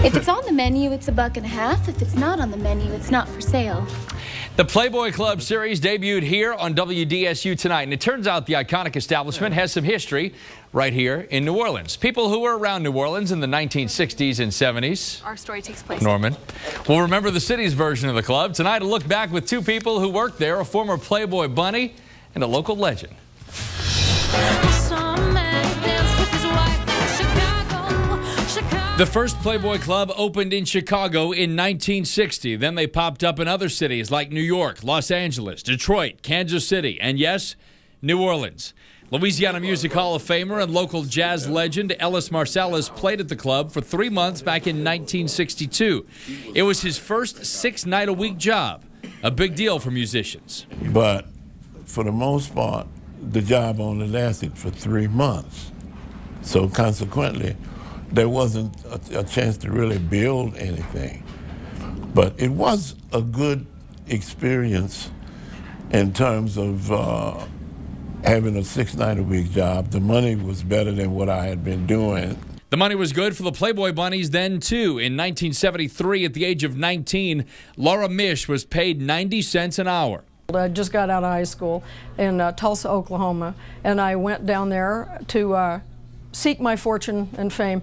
If it's on the menu, it's $1.50. If it's not on the menu, it's not for sale. The Playboy Club series debuted here on WDSU tonight, and it turns out the iconic establishment has some history right here in New Orleans. People who were around New Orleans in the 1960s and 70s. Our story takes place. Norman will remember the city's version of the club. Tonight, a look back with two people who worked there, a former Playboy bunny and a local legend. The first Playboy Club opened in Chicago in 1960. Then they popped up in other cities like New York, Los Angeles, Detroit, Kansas City, and yes, New Orleans. Louisiana Music Hall of Famer and local jazz legend Ellis Marsalis played at the club for 3 months back in 1962. It was his first 6-night-a-week job, a big deal for musicians. But for the most part, the job only lasted for 3 months. So consequently, there wasn't a chance to really build anything. But it was a good experience in terms of having a 6-night-a-week job. The money was better than what I had been doing. The money was good for the Playboy bunnies then, too. In 1973, at the age of 19, Laura MISCH was paid 90 cents an hour. I just got out of high school in Tulsa, Oklahoma, and I went down there to seek my fortune and fame.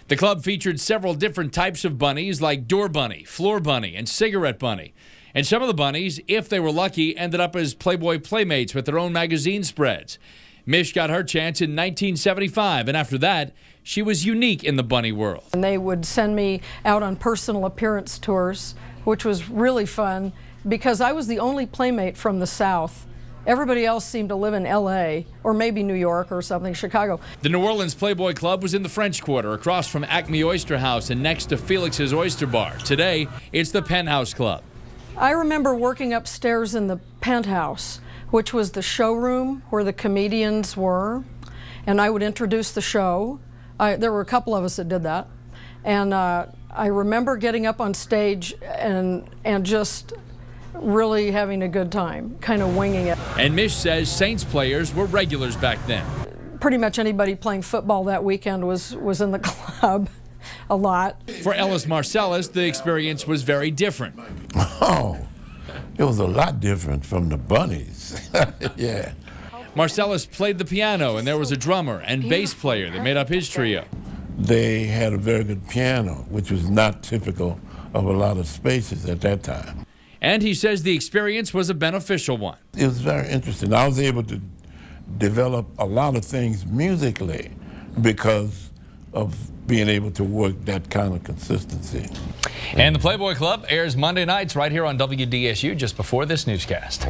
The club featured several different types of bunnies like door bunny, floor bunny, and cigarette bunny. And some of the bunnies, if they were lucky, ended up as Playboy playmates with their own magazine spreads. MISCH got her chance in 1975, and after that, she was unique in the bunny world. And they would send me out on personal appearance tours, which was really fun because I was the only playmate from the South. Everybody else seemed to live in L.A. or maybe New York or something, Chicago. The New Orleans Playboy Club was in the French Quarter, across from Acme Oyster House and next to Felix's Oyster Bar. Today, it's the Penthouse Club. I remember working upstairs in the Penthouse, which was the showroom where the comedians were, and I would introduce the show. There were a couple of us that did that. And I remember getting up on stage and just really having a good time, kind of winging it. And MISCH says Saints players were regulars back then. Pretty much anybody playing football that weekend was in the club a lot. For Ellis Marsalis, the experience was very different. Oh, it was a lot different from the bunnies. Yeah. Marsalis played the piano, and there was a drummer and bass player that made up his trio. They had a very good piano, which was not typical of a lot of spaces at that time. And he says the experience was a beneficial one. It was very interesting. I was able to develop a lot of things musically because of being able to work that kind of consistency. And the Playboy Club airs Monday nights right here on WDSU just before this newscast.